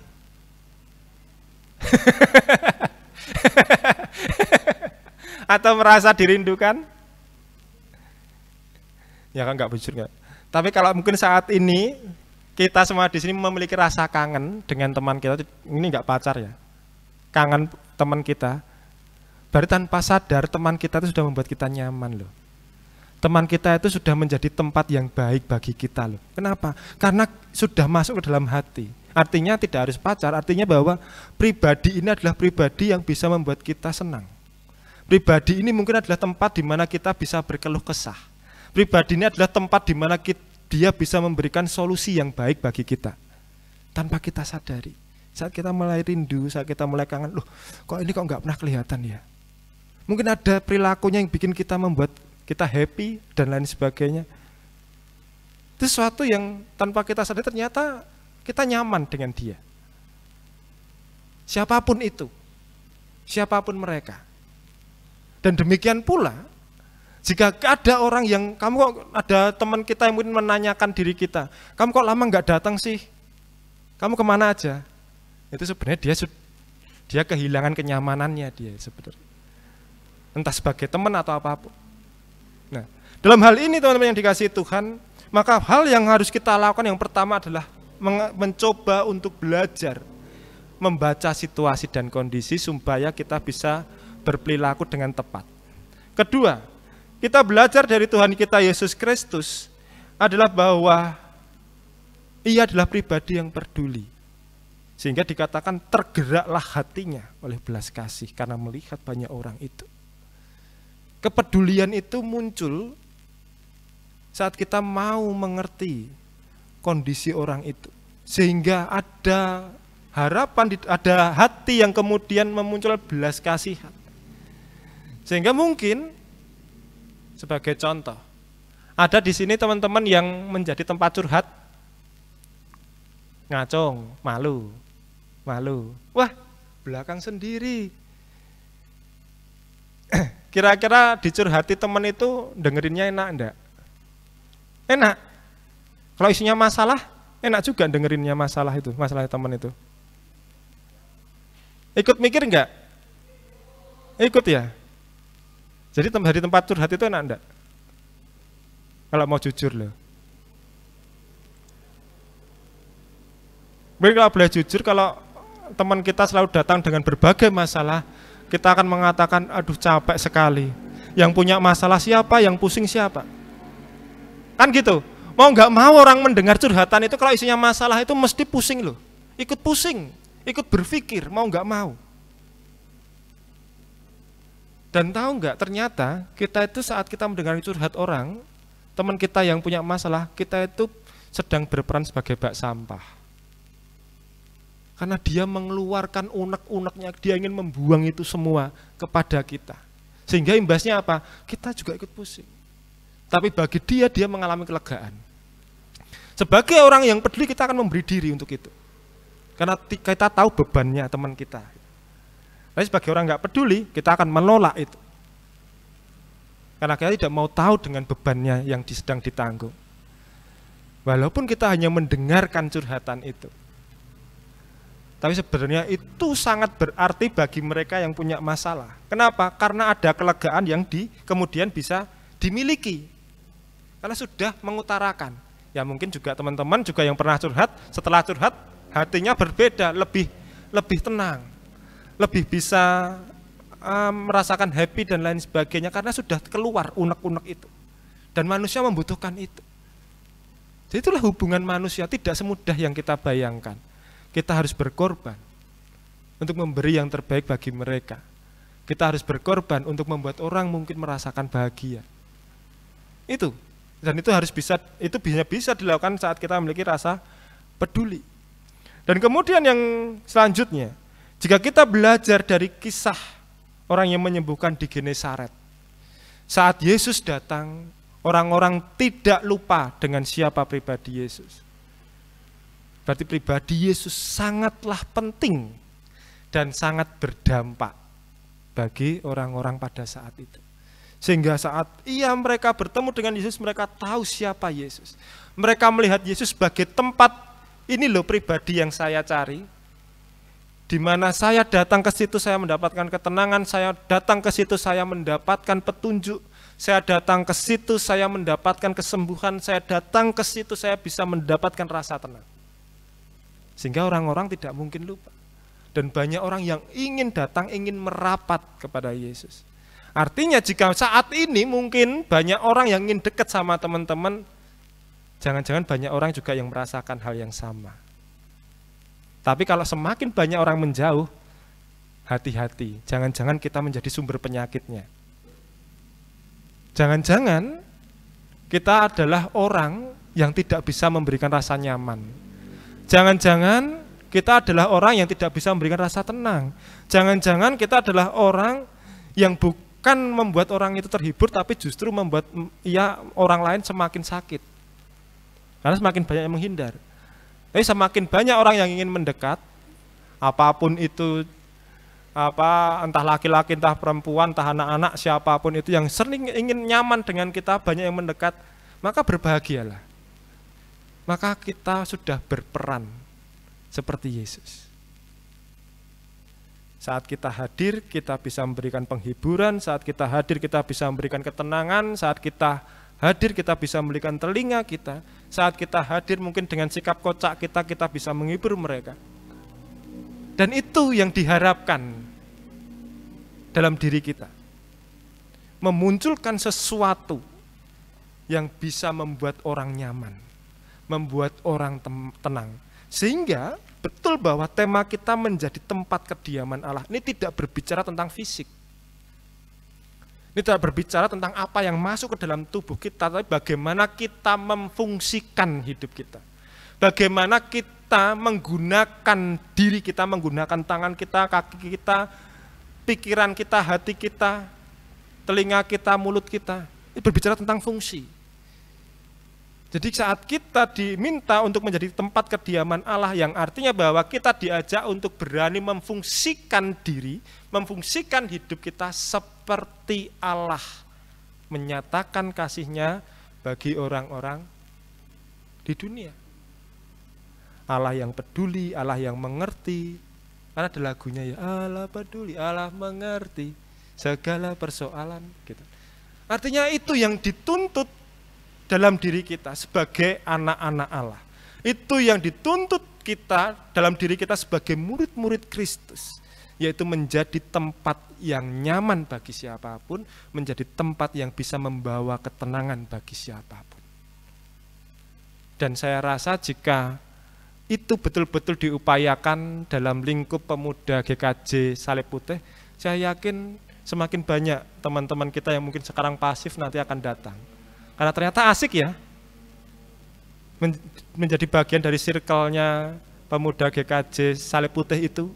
Atau merasa dirindukan? Ya kan nggak bujur nggak. Tapi kalau mungkin saat ini kita semua di sini memiliki rasa kangen dengan teman kita, ini nggak pacar ya, kangen teman kita, berarti tanpa sadar teman kita itu sudah membuat kita nyaman loh. Teman kita itu sudah menjadi tempat yang baik bagi kita loh. Kenapa? Karena sudah masuk ke dalam hati. Artinya tidak harus pacar, artinya bahwa pribadi ini adalah pribadi yang bisa membuat kita senang. Pribadi ini mungkin adalah tempat di mana kita bisa berkeluh kesah. Pribadi ini adalah tempat di mana dia bisa memberikan solusi yang baik bagi kita tanpa kita sadari. Saat kita mulai rindu, saat kita mulai kangen, loh kok ini kok nggak pernah kelihatan ya. Mungkin ada perilakunya yang bikin kita membuat kita happy dan lain sebagainya. Itu sesuatu yang tanpa kita sadari ternyata kita nyaman dengan dia. Siapapun itu, siapapun mereka. Dan demikian pula jika ada orang yang, kamu kok ada teman kita yang mungkin menanyakan diri kita, kamu kok lama nggak datang sih? Kamu kemana aja? Itu sebenarnya dia kehilangan kenyamanannya dia sebenarnya. Entah sebagai teman atau apapun. Nah, dalam hal ini teman-teman yang dikasihi Tuhan, maka hal yang harus kita lakukan yang pertama adalah mencoba untuk belajar membaca situasi dan kondisi supaya kita bisa berperilaku dengan tepat. Kedua, kita belajar dari Tuhan kita Yesus Kristus adalah bahwa Ia adalah pribadi yang peduli. Sehingga dikatakan tergeraklah hatinya oleh belas kasih karena melihat banyak orang itu. Kepedulian itu muncul saat kita mau mengerti kondisi orang itu. Sehingga ada harapan, ada hati yang kemudian memunculkan belas kasihan. Sehingga mungkin sebagai contoh, ada di sini teman-teman yang menjadi tempat curhat, ngacung, malu. Wah, belakang sendiri. Kira-kira dicurhati teman itu dengerinnya enak enggak? Enak. Kalau isinya masalah, enak juga dengerinnya masalah itu, masalah teman itu. Ikut mikir enggak? Ikut ya? Jadi di tempat curhat itu enak enggak? Kalau mau jujur loh. Mungkin kalau boleh jujur, kalau teman kita selalu datang dengan berbagai masalah, kita akan mengatakan, aduh capek sekali. Yang punya masalah siapa, yang pusing siapa? Kan gitu. Mau nggak mau orang mendengar curhatan itu kalau isinya masalah itu mesti pusing loh. Ikut pusing, ikut berpikir, mau nggak mau. Dan tahu nggak, ternyata kita itu saat kita mendengar curhat orang, teman kita yang punya masalah, kita itu sedang berperan sebagai bak sampah. Karena dia mengeluarkan unek-uneknya, dia ingin membuang itu semua kepada kita. Sehingga imbasnya apa? Kita juga ikut pusing. Tapi bagi dia mengalami kelegaan. Sebagai orang yang peduli, kita akan memberi diri untuk itu. Karena kita tahu bebannya teman kita. Tapi sebagai orang nggak peduli, kita akan menolak itu. Karena kita tidak mau tahu dengan bebannya yang sedang ditanggung. Walaupun kita hanya mendengarkan curhatan itu. Tapi sebenarnya itu sangat berarti bagi mereka yang punya masalah. Kenapa? Karena ada kelegaan yang kemudian bisa dimiliki. Karena sudah mengutarakan. Ya mungkin juga teman-teman juga yang pernah curhat, setelah curhat hatinya berbeda, lebih tenang. Lebih bisa merasakan happy dan lain sebagainya karena sudah keluar unek-unek itu. Dan manusia membutuhkan itu. Jadi itulah hubungan manusia, tidak semudah yang kita bayangkan. Kita harus berkorban untuk memberi yang terbaik bagi mereka. Kita harus berkorban untuk membuat orang mungkin merasakan bahagia. Itu. Dan itu harus bisa dilakukan saat kita memiliki rasa peduli. Dan kemudian yang selanjutnya, jika kita belajar dari kisah orang yang menyembuhkan di Genesaret, saat Yesus datang, orang-orang tidak lupa dengan siapa pribadi Yesus. Berarti pribadi Yesus sangatlah penting dan sangat berdampak bagi orang-orang pada saat itu. Sehingga saat mereka bertemu dengan Yesus, mereka tahu siapa Yesus. Mereka melihat Yesus sebagai tempat, ini loh pribadi yang saya cari. Di mana saya datang ke situ saya mendapatkan ketenangan, saya datang ke situ saya mendapatkan petunjuk, saya datang ke situ saya mendapatkan kesembuhan, saya datang ke situ saya bisa mendapatkan rasa tenang. Sehingga orang-orang tidak mungkin lupa. Dan banyak orang yang ingin datang, ingin merapat kepada Yesus. Artinya jika saat ini mungkin banyak orang yang ingin dekat sama teman-teman, jangan-jangan banyak orang juga yang merasakan hal yang sama. Tapi kalau semakin banyak orang menjauh, hati-hati, jangan-jangan kita menjadi sumber penyakitnya. Jangan-jangan kita adalah orang yang tidak bisa memberikan rasa nyaman. Jangan-jangan kita adalah orang yang tidak bisa memberikan rasa tenang. Jangan-jangan kita adalah orang yang bukan membuat orang itu terhibur, tapi justru membuat orang lain semakin sakit. Karena semakin banyak yang menghindar. Tapi semakin banyak orang yang ingin mendekat, apapun itu, entah laki-laki, entah perempuan, entah anak-anak, siapapun itu yang sering ingin nyaman dengan kita, banyak yang mendekat, maka berbahagialah. Maka kita sudah berperan seperti Yesus. Saat kita hadir, kita bisa memberikan penghiburan. Saat kita hadir, kita bisa memberikan ketenangan. Saat kita hadir, kita bisa memberikan telinga kita. Saat kita hadir, mungkin dengan sikap kocak kita bisa menghibur mereka. Dan itu yang diharapkan dalam diri kita. Memunculkan sesuatu yang bisa membuat orang nyaman, membuat orang tenang. Sehingga betul bahwa tema kita menjadi tempat kediaman Allah. Ini tidak berbicara tentang fisik. Ini tidak berbicara tentang apa yang masuk ke dalam tubuh kita, tapi bagaimana kita memfungsikan hidup kita. Bagaimana kita menggunakan diri kita, menggunakan tangan kita, kaki kita, pikiran kita, hati kita, telinga kita, mulut kita. Ini berbicara tentang fungsi. Jadi saat kita diminta untuk menjadi tempat kediaman Allah, yang artinya bahwa kita diajak untuk berani memfungsikan diri, memfungsikan hidup kita seperti Allah menyatakan kasih-Nya bagi orang-orang di dunia. Allah yang peduli, Allah yang mengerti. Karena ada lagunya ya, Allah peduli, Allah mengerti segala persoalan. Gitu. Artinya itu yang dituntut dalam diri kita sebagai anak-anak Allah. Itu yang dituntut kita dalam diri kita sebagai murid-murid Kristus, yaitu menjadi tempat yang nyaman bagi siapapun, menjadi tempat yang bisa membawa ketenangan bagi siapapun. Dan saya rasa jika itu betul-betul diupayakan dalam lingkup pemuda GKJ Salib Putih, saya yakin semakin banyak teman-teman kita yang mungkin sekarang pasif nanti akan datang. Karena ternyata asik ya, menjadi bagian dari circle-nya pemuda GKJ Salib Putih itu.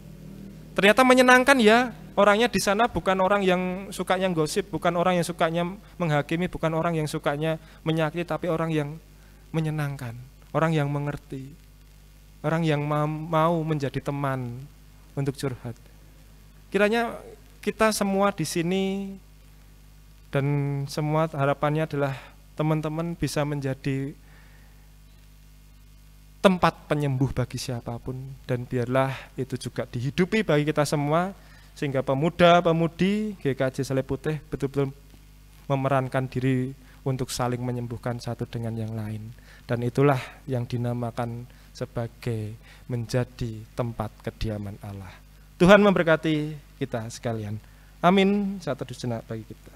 Ternyata menyenangkan ya, orangnya di sana bukan orang yang sukanya gosip, bukan orang yang sukanya menghakimi, bukan orang yang sukanya menyakiti, tapi orang yang menyenangkan, orang yang mengerti, orang yang mau menjadi teman untuk curhat. Kiranya kita semua di sini dan semua harapannya adalah teman-teman bisa menjadi tempat penyembuh bagi siapapun, dan biarlah itu juga dihidupi bagi kita semua, sehingga pemuda-pemudi GKJ Salib Putih betul-betul memerankan diri untuk saling menyembuhkan satu dengan yang lain. Dan itulah yang dinamakan sebagai menjadi tempat kediaman Allah. Tuhan memberkati kita sekalian. Amin. Satu sejenak bagi kita.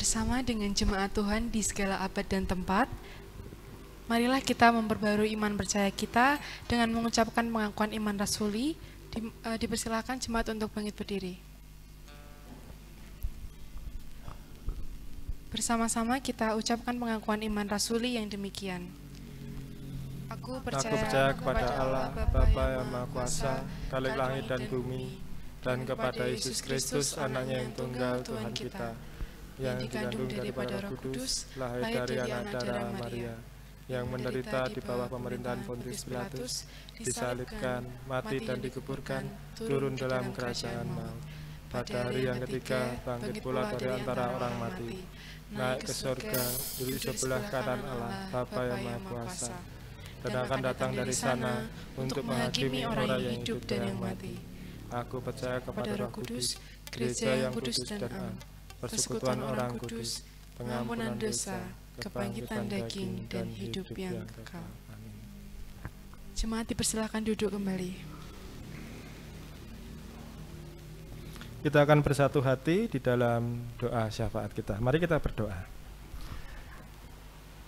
Bersama dengan jemaat Tuhan di segala abad dan tempat, marilah kita memperbarui iman percaya kita dengan mengucapkan pengakuan iman rasuli. Dipersilakan jemaat untuk bangkit berdiri. Bersama-sama kita ucapkan pengakuan iman rasuli yang demikian. Aku percaya kepada Allah, Bapa yang Maha Kuasa, Khalik langit dan bumi, dan kepada Yesus Kristus, Anaknya yang tunggal, Tuhan kita, yang dikandung daripada Roh Kudus, lahir dari anak darah Maria, yang menderita di bawah pemerintahan Pontius Pilatus, disalibkan, mati dan dikuburkan, turun dalam kerajaan maut. Pada hari yang ketiga, bangkit pula dari antara orang mati, naik ke surga, duduk sebelah kanan Allah, Bapa yang Maha Kuasa, dan akan datang dari sana untuk menghakimi orang yang hidup dan yang mati. Aku percaya kepada Roh Kudus, gereja yang kudus dan am, persekutuan orang kudus, pengampunan dosa, kebangkitan daging, dan hidup yang kekal. Amin. Jemaat dipersilakan duduk kembali. Kita akan bersatu hati di dalam doa syafaat kita. Mari kita berdoa.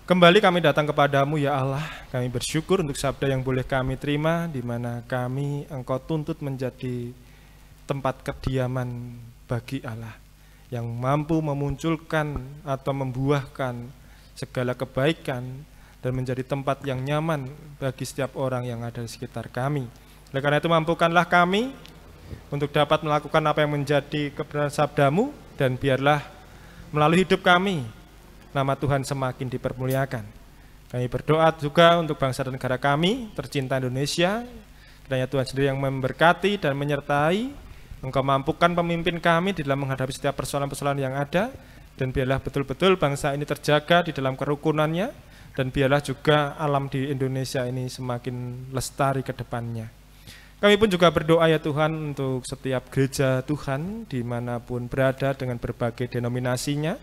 Kembali kami datang kepadamu ya Allah, kami bersyukur untuk sabda yang boleh kami terima, di mana kami Engkau tuntut menjadi tempat kediaman bagi Allah, yang mampu memunculkan atau membuahkan segala kebaikan, dan menjadi tempat yang nyaman bagi setiap orang yang ada di sekitar kami. Oleh karena itu mampukanlah kami untuk dapat melakukan apa yang menjadi kebenaran sabdamu, dan biarlah melalui hidup kami nama Tuhan semakin dipermuliakan. Kami berdoa juga untuk bangsa dan negara kami tercinta Indonesia, kiranya Tuhan sendiri yang memberkati dan menyertai. Engkau mampukan pemimpin kami di dalam menghadapi setiap persoalan-persoalan yang ada, dan biarlah betul-betul bangsa ini terjaga di dalam kerukunannya, dan biarlah juga alam di Indonesia ini semakin lestari ke depannya. Kami pun juga berdoa ya Tuhan untuk setiap gereja Tuhan dimanapun berada dengan berbagai denominasinya,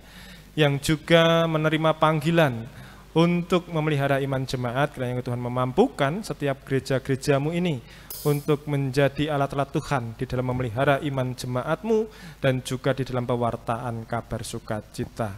yang juga menerima panggilan untuk memelihara iman jemaat. Kiranya Tuhan memampukan setiap gereja-gerejamu ini untuk menjadi alat-alat Tuhan di dalam memelihara iman jemaatmu, dan juga di dalam pewartaan kabar sukacita.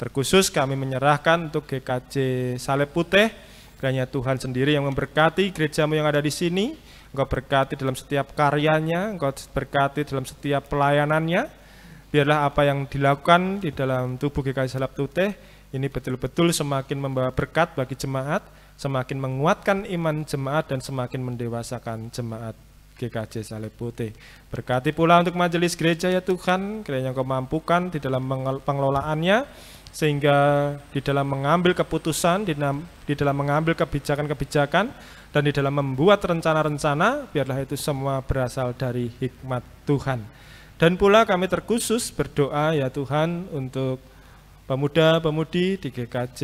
Terkhusus kami menyerahkan untuk GKJ Salib Putih. Kiranya Tuhan sendiri yang memberkati gerejamu yang ada di sini. Engkau berkati dalam setiap karyanya, Engkau berkati dalam setiap pelayanannya. Biarlah apa yang dilakukan di dalam tubuh GKJ Salib Putih ini betul-betul semakin membawa berkat bagi jemaat, semakin menguatkan iman jemaat, dan semakin mendewasakan jemaat GKJ Salib Putih. Berkati pula untuk majelis gereja ya Tuhan, kiranya Engkau mampukan di dalam pengelolaannya, sehingga di dalam mengambil keputusan, di dalam mengambil kebijakan-kebijakan, dan di dalam membuat rencana-rencana, biarlah itu semua berasal dari hikmat Tuhan. Dan pula kami terkhusus berdoa ya Tuhan untuk pemuda-pemudi di GKJ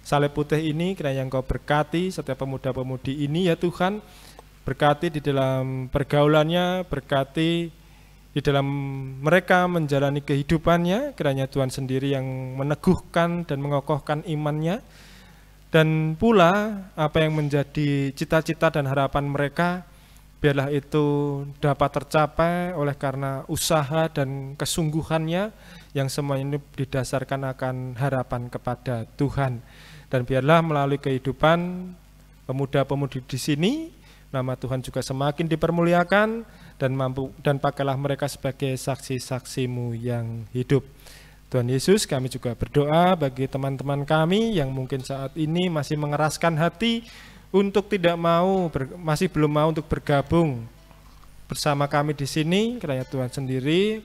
Salib Putih ini, kiranya Engkau berkati setiap pemuda-pemudi ini ya Tuhan, berkati di dalam pergaulannya, berkati di dalam mereka menjalani kehidupannya, kiranya Tuhan sendiri yang meneguhkan dan mengokohkan imannya, dan pula apa yang menjadi cita-cita dan harapan mereka, biarlah itu dapat tercapai oleh karena usaha dan kesungguhannya, yang semua ini didasarkan akan harapan kepada Tuhan. Dan biarlah melalui kehidupan pemuda-pemudi di sini, nama Tuhan juga semakin dipermuliakan, dan pakailah mereka sebagai saksi-saksimu yang hidup. Tuhan Yesus, kami juga berdoa bagi teman-teman kami yang mungkin saat ini masih mengeraskan hati untuk tidak mau, masih belum mau untuk bergabung bersama kami di sini. Kiranya Tuhan sendiri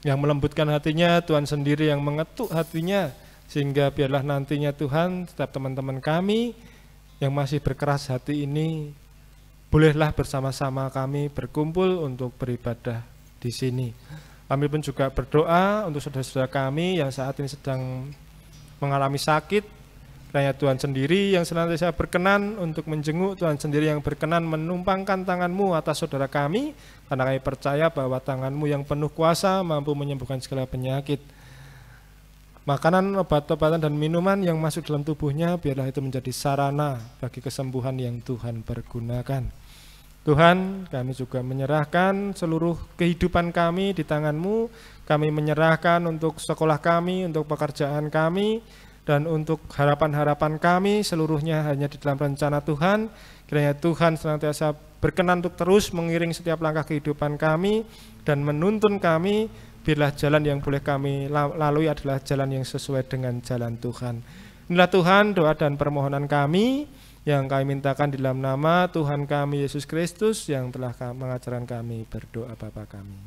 yang melembutkan hatinya, Tuhan sendiri yang mengetuk hatinya, sehingga biarlah nantinya Tuhan setiap teman-teman kami yang masih berkeras hati ini, bolehlah bersama-sama kami berkumpul untuk beribadah di sini. Kami pun juga berdoa untuk saudara-saudara kami yang saat ini sedang mengalami sakit. Kiranya Tuhan sendiri yang senantiasa berkenan untuk menjenguk, Tuhan sendiri yang berkenan menumpangkan tangan-Mu atas saudara kami, karena kami percaya bahwa tangan-Mu yang penuh kuasa mampu menyembuhkan segala penyakit. Makanan, obat-obatan, dan minuman yang masuk dalam tubuhnya, biarlah itu menjadi sarana bagi kesembuhan yang Tuhan pergunakan. Tuhan, kami juga menyerahkan seluruh kehidupan kami di tangan-Mu. Kami menyerahkan untuk sekolah kami, untuk pekerjaan kami, dan untuk harapan-harapan kami seluruhnya hanya di dalam rencana Tuhan. Kiranya Tuhan senantiasa berkenan untuk terus mengiring setiap langkah kehidupan kami dan menuntun kami. Biarlah jalan yang boleh kami lalui adalah jalan yang sesuai dengan jalan Tuhan. Inilah Tuhan doa dan permohonan kami yang kami mintakan di dalam nama Tuhan kami Yesus Kristus yang telah mengajarkan kami berdoa Bapa kami.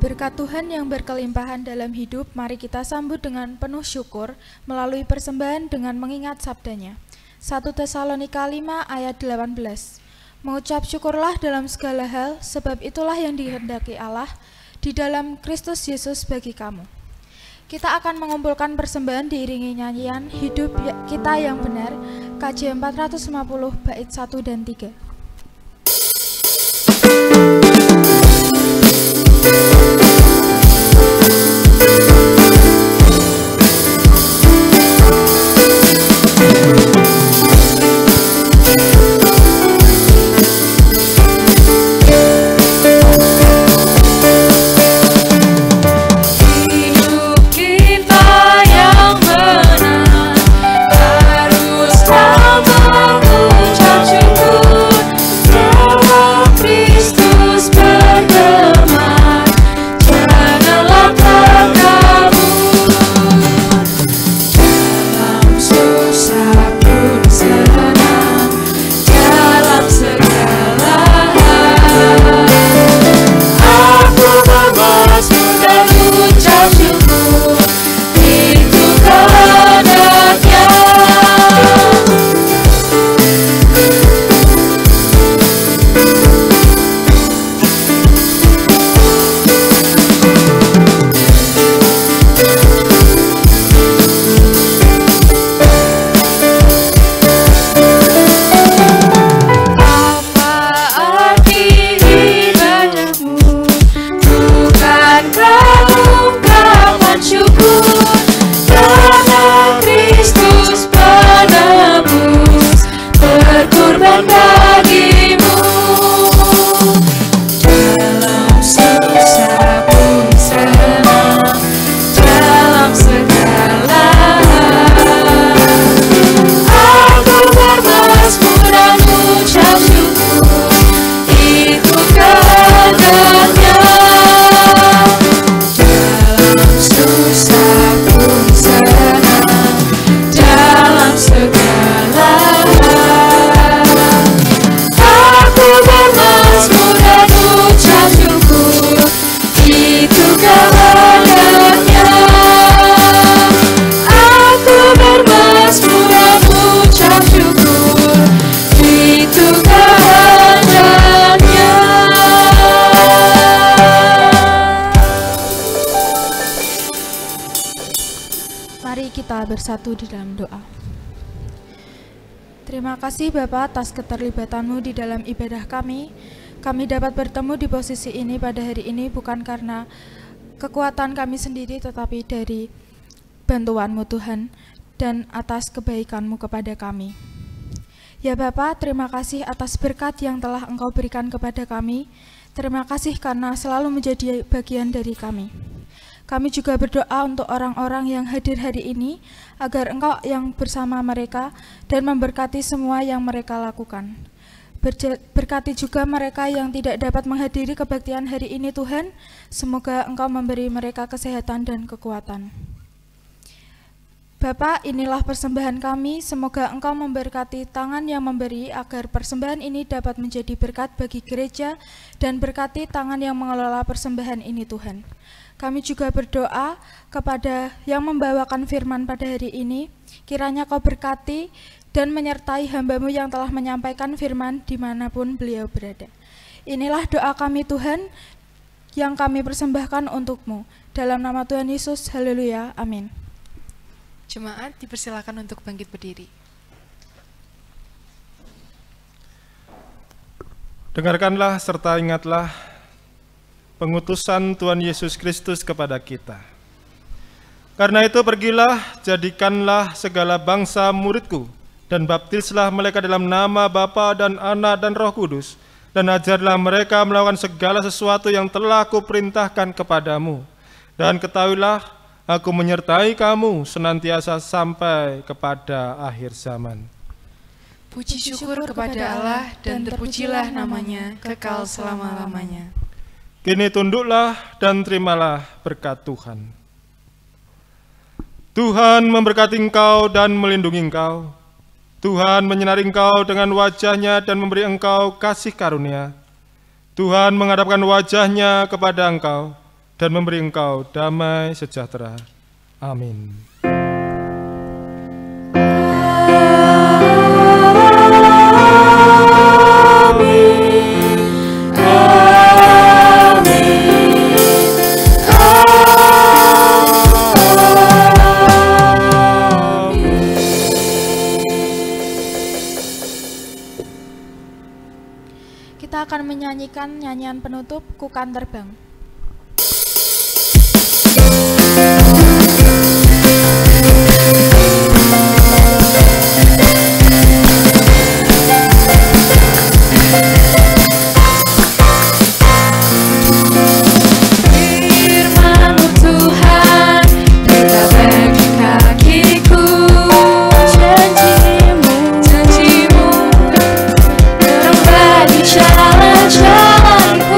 Berkat Tuhan yang berkelimpahan dalam hidup, mari kita sambut dengan penuh syukur melalui persembahan dengan mengingat sabdanya. 1 Tesalonika 5 ayat 18. Mengucap syukurlah dalam segala hal, sebab itulah yang dihendaki Allah di dalam Kristus Yesus bagi kamu. Kita akan mengumpulkan persembahan diiringi nyanyian Hidup Kita Yang Benar, KJ 450 bait 1 dan 3. bersatu di dalam doa. Terima kasih Bapa atas keterlibatanmu di dalam ibadah kami. Kami dapat bertemu di posisi ini pada hari ini bukan karena kekuatan kami sendiri, tetapi dari bantuan-Mu Tuhan dan atas kebaikan-Mu kepada kami. Ya Bapa, terima kasih atas berkat yang telah Engkau berikan kepada kami. Terima kasih karena selalu menjadi bagian dari kami. Kami juga berdoa untuk orang-orang yang hadir hari ini, agar Engkau yang bersama mereka dan memberkati semua yang mereka lakukan. Berkati juga mereka yang tidak dapat menghadiri kebaktian hari ini Tuhan, semoga Engkau memberi mereka kesehatan dan kekuatan. Bapa, inilah persembahan kami, semoga Engkau memberkati tangan yang memberi agar persembahan ini dapat menjadi berkat bagi gereja dan berkati tangan yang mengelola persembahan ini Tuhan. Kami juga berdoa kepada yang membawakan firman pada hari ini, kiranya Kau berkati dan menyertai hamba-Mu yang telah menyampaikan firman dimanapun beliau berada. Inilah doa kami Tuhan yang kami persembahkan untuk-Mu. Dalam nama Tuhan Yesus, haleluya, amin. Jemaat dipersilakan untuk bangkit berdiri. Dengarkanlah serta ingatlah pengutusan Tuhan Yesus Kristus kepada kita. Karena itu pergilah, jadikanlah segala bangsa muridku, dan baptislah mereka dalam nama Bapa dan Anak dan Roh Kudus, dan ajarlah mereka melakukan segala sesuatu yang telah Kuperintahkan kepadamu. Dan ketahuilah, Aku menyertai kamu senantiasa sampai kepada akhir zaman. Puji syukur kepada Allah dan terpujilah namanya kekal selama-lamanya. Kini tunduklah dan terimalah berkat Tuhan. Tuhan memberkati engkau dan melindungi engkau. Tuhan menyinari engkau dengan wajah-Nya dan memberi engkau kasih karunia. Tuhan menghadapkan wajah-Nya kepada engkau dan memberi engkau damai sejahtera. Amin. Kita akan menyanyikan nyanyian penutup Kukan Terbang. Jalan-jalanku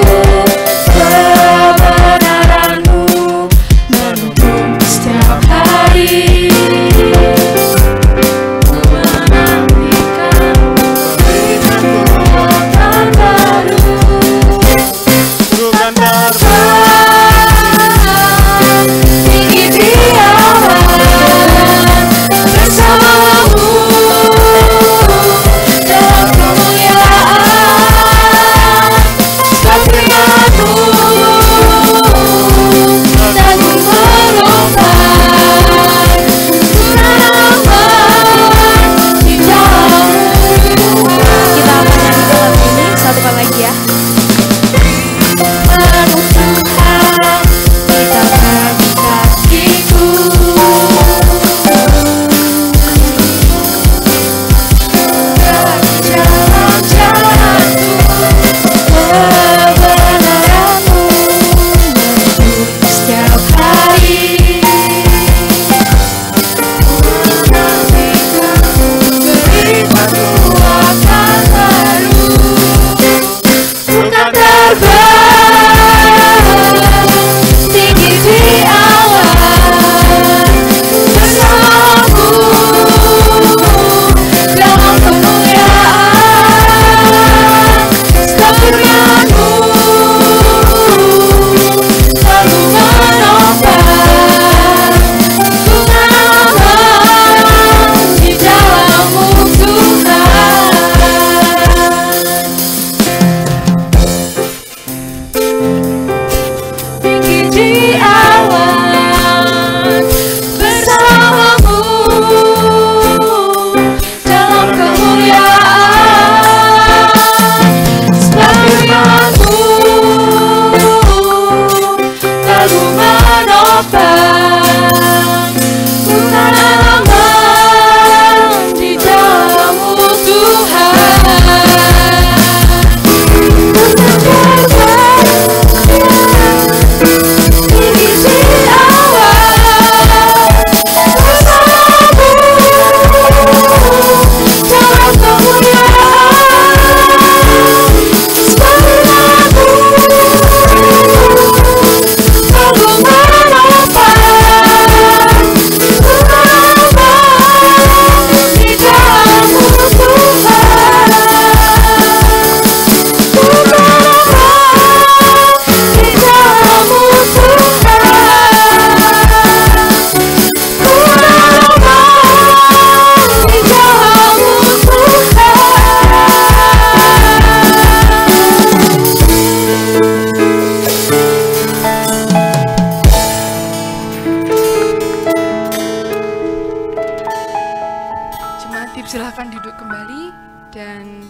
Dan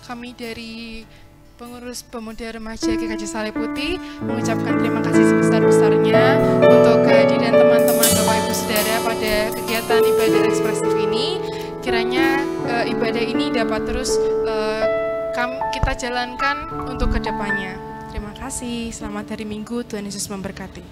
kami dari pengurus pemuda remaja GKJ Saleh Putih mengucapkan terima kasih sebesar-besarnya untuk kehadiran teman-teman Bapak Ibu Saudara pada kegiatan ibadah ekspresif ini. Kiranya ibadah ini dapat terus kita jalankan untuk kedepannya. Terima kasih, selamat hari Minggu, Tuhan Yesus memberkati.